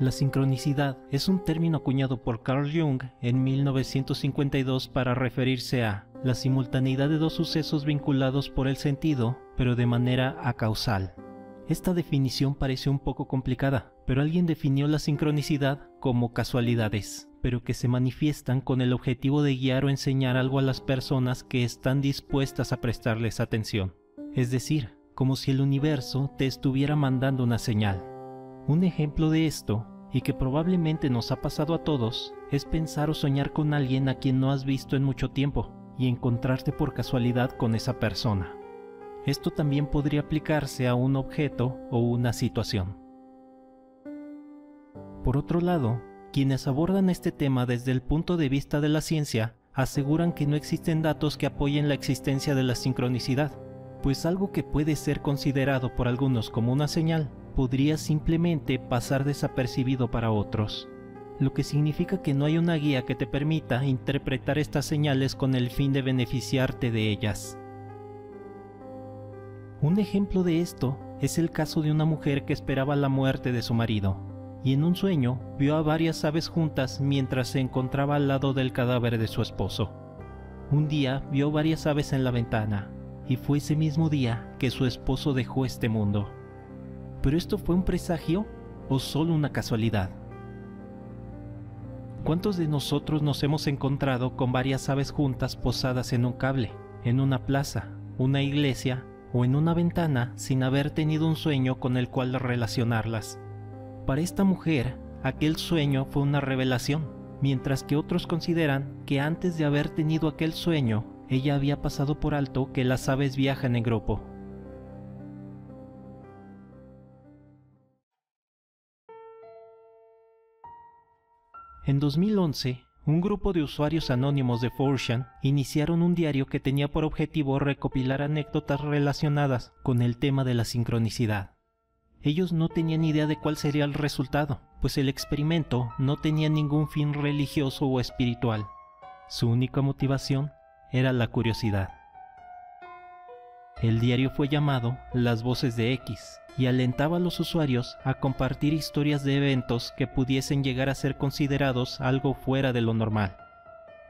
La sincronicidad es un término acuñado por Carl Jung en 1952 para referirse a la simultaneidad de dos sucesos vinculados por el sentido, pero de manera acausal. Esta definición parece un poco complicada, pero alguien definió la sincronicidad como casualidades, pero que se manifiestan con el objetivo de guiar o enseñar algo a las personas que están dispuestas a prestarles atención. Es decir, como si el universo te estuviera mandando una señal. Un ejemplo de esto, y que probablemente nos ha pasado a todos, es pensar o soñar con alguien a quien no has visto en mucho tiempo y encontrarte por casualidad con esa persona. Esto también podría aplicarse a un objeto o una situación. Por otro lado, quienes abordan este tema desde el punto de vista de la ciencia aseguran que no existen datos que apoyen la existencia de la sincronicidad, pues algo que puede ser considerado por algunos como una señal podría simplemente pasar desapercibido para otros, lo que significa que no hay una guía que te permita interpretar estas señales con el fin de beneficiarte de ellas. Un ejemplo de esto es el caso de una mujer que esperaba la muerte de su marido, y en un sueño vio a varias aves juntas mientras se encontraba al lado del cadáver de su esposo. Un día vio varias aves en la ventana, y fue ese mismo día que su esposo dejó este mundo. ¿Pero esto fue un presagio o solo una casualidad? ¿Cuántos de nosotros nos hemos encontrado con varias aves juntas posadas en un cable, en una plaza, una iglesia o en una ventana sin haber tenido un sueño con el cual relacionarlas? Para esta mujer, aquel sueño fue una revelación, mientras que otros consideran que antes de haber tenido aquel sueño, ella había pasado por alto que las aves viajan en grupo. En 2011, un grupo de usuarios anónimos de 4chan iniciaron un diario que tenía por objetivo recopilar anécdotas relacionadas con el tema de la sincronicidad. Ellos no tenían idea de cuál sería el resultado, pues el experimento no tenía ningún fin religioso o espiritual. Su única motivación era la curiosidad. El diario fue llamado Las Voces de X y alentaba a los usuarios a compartir historias de eventos que pudiesen llegar a ser considerados algo fuera de lo normal.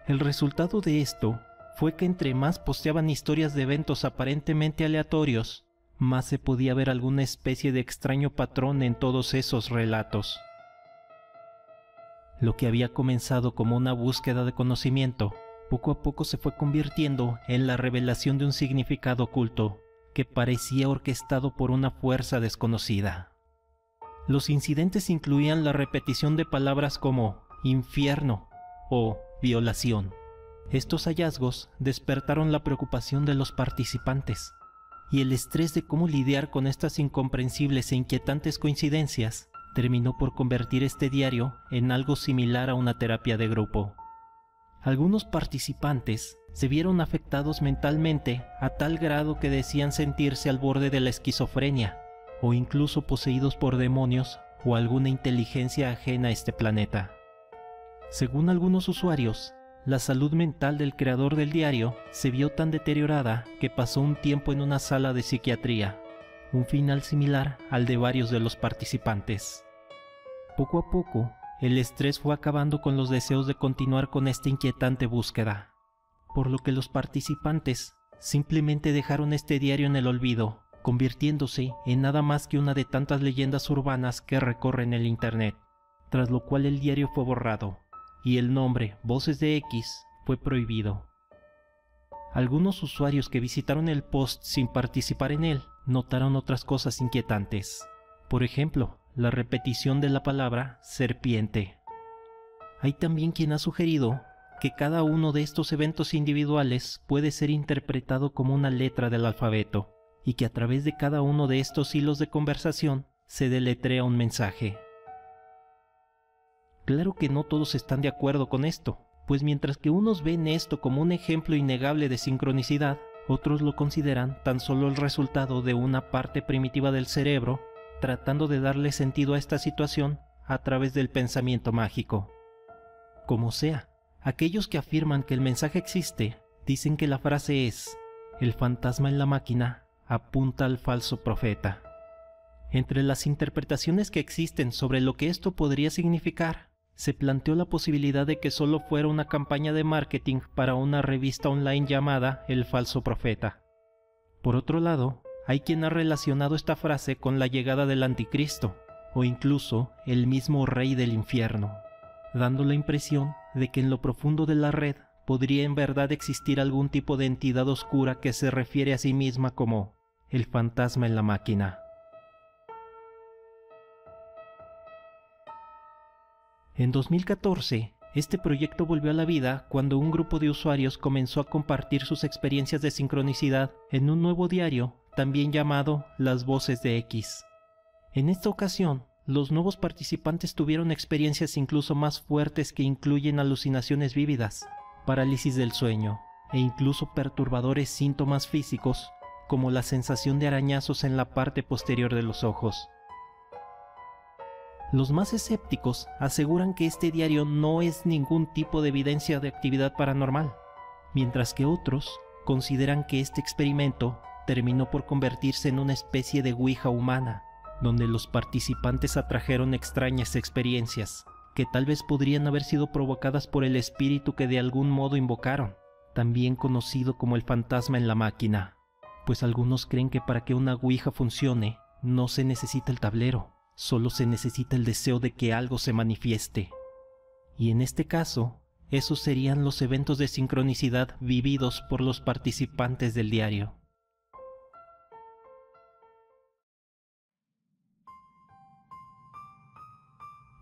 El resultado de esto fue que entre más posteaban historias de eventos aparentemente aleatorios, más se podía ver alguna especie de extraño patrón en todos esos relatos. Lo que había comenzado como una búsqueda de conocimiento, poco a poco se fue convirtiendo en la revelación de un significado oculto que parecía orquestado por una fuerza desconocida. Los incidentes incluían la repetición de palabras como infierno o violación. Estos hallazgos despertaron la preocupación de los participantes, y el estrés de cómo lidiar con estas incomprensibles e inquietantes coincidencias terminó por convertir este diario en algo similar a una terapia de grupo. Algunos participantes se vieron afectados mentalmente a tal grado que decían sentirse al borde de la esquizofrenia, o incluso poseídos por demonios o alguna inteligencia ajena a este planeta. Según algunos usuarios, la salud mental del creador del diario se vio tan deteriorada que pasó un tiempo en una sala de psiquiatría, un final similar al de varios de los participantes. Poco a poco, el estrés fue acabando con los deseos de continuar con esta inquietante búsqueda, por lo que los participantes simplemente dejaron este diario en el olvido, convirtiéndose en nada más que una de tantas leyendas urbanas que recorren el internet, tras lo cual el diario fue borrado, y el nombre Voces de X fue prohibido. Algunos usuarios que visitaron el post sin participar en él notaron otras cosas inquietantes. Por ejemplo, la repetición de la palabra serpiente. Hay también quien ha sugerido que cada uno de estos eventos individuales puede ser interpretado como una letra del alfabeto, y que a través de cada uno de estos hilos de conversación se deletrea un mensaje. Claro que no todos están de acuerdo con esto, pues mientras que unos ven esto como un ejemplo innegable de sincronicidad, otros lo consideran tan solo el resultado de una parte primitiva del cerebro tratando de darle sentido a esta situación a través del pensamiento mágico. Como sea, aquellos que afirman que el mensaje existe dicen que la frase es: el fantasma en la máquina apunta al falso profeta. Entre las interpretaciones que existen sobre lo que esto podría significar, se planteó la posibilidad de que solo fuera una campaña de marketing para una revista online llamada El Falso Profeta. Por otro lado, hay quien ha relacionado esta frase con la llegada del Anticristo, o incluso el mismo Rey del Infierno, dando la impresión de que en lo profundo de la red podría en verdad existir algún tipo de entidad oscura que se refiere a sí misma como el fantasma en la máquina. En 2014, este proyecto volvió a la vida cuando un grupo de usuarios comenzó a compartir sus experiencias de sincronicidad en un nuevo diario, también llamado Las Voces de X. En esta ocasión, los nuevos participantes tuvieron experiencias incluso más fuertes que incluyen alucinaciones vívidas, parálisis del sueño e incluso perturbadores síntomas físicos como la sensación de arañazos en la parte posterior de los ojos. Los más escépticos aseguran que este diario no es ningún tipo de evidencia de actividad paranormal, mientras que otros consideran que este experimento terminó por convertirse en una especie de ouija humana, donde los participantes atrajeron extrañas experiencias, que tal vez podrían haber sido provocadas por el espíritu que de algún modo invocaron, también conocido como el fantasma en la máquina, pues algunos creen que para que una ouija funcione no se necesita el tablero, solo se necesita el deseo de que algo se manifieste. Y en este caso, esos serían los eventos de sincronicidad vividos por los participantes del diario.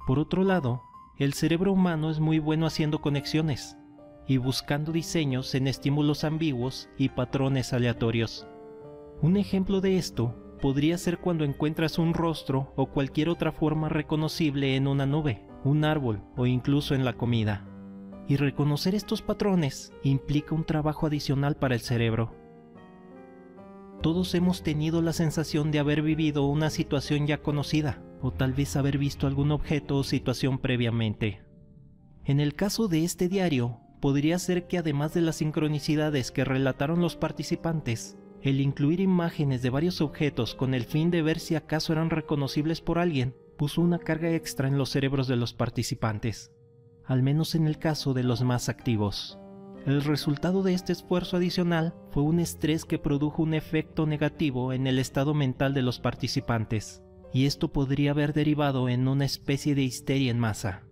Por otro lado, el cerebro humano es muy bueno haciendo conexiones y buscando diseños en estímulos ambiguos y patrones aleatorios. Un ejemplo de esto podría ser cuando encuentras un rostro o cualquier otra forma reconocible en una nube, un árbol o incluso en la comida. Y reconocer estos patrones implica un trabajo adicional para el cerebro. Todos hemos tenido la sensación de haber vivido una situación ya conocida, o tal vez haber visto algún objeto o situación previamente. En el caso de este diario, podría ser que además de las sincronicidades que relataron los participantes, el incluir imágenes de varios objetos con el fin de ver si acaso eran reconocibles por alguien, puso una carga extra en los cerebros de los participantes, al menos en el caso de los más activos. El resultado de este esfuerzo adicional fue un estrés que produjo un efecto negativo en el estado mental de los participantes, y esto podría haber derivado en una especie de histeria en masa.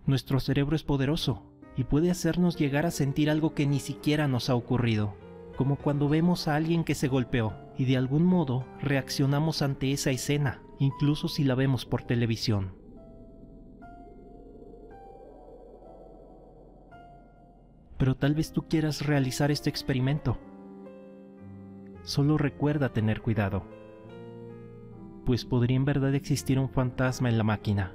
Nuestro cerebro es poderoso y puede hacernos llegar a sentir algo que ni siquiera nos ha ocurrido, como cuando vemos a alguien que se golpeó y de algún modo reaccionamos ante esa escena, incluso si la vemos por televisión. Pero tal vez tú quieras realizar este experimento. Solo recuerda tener cuidado, pues podría en verdad existir un fantasma en la máquina.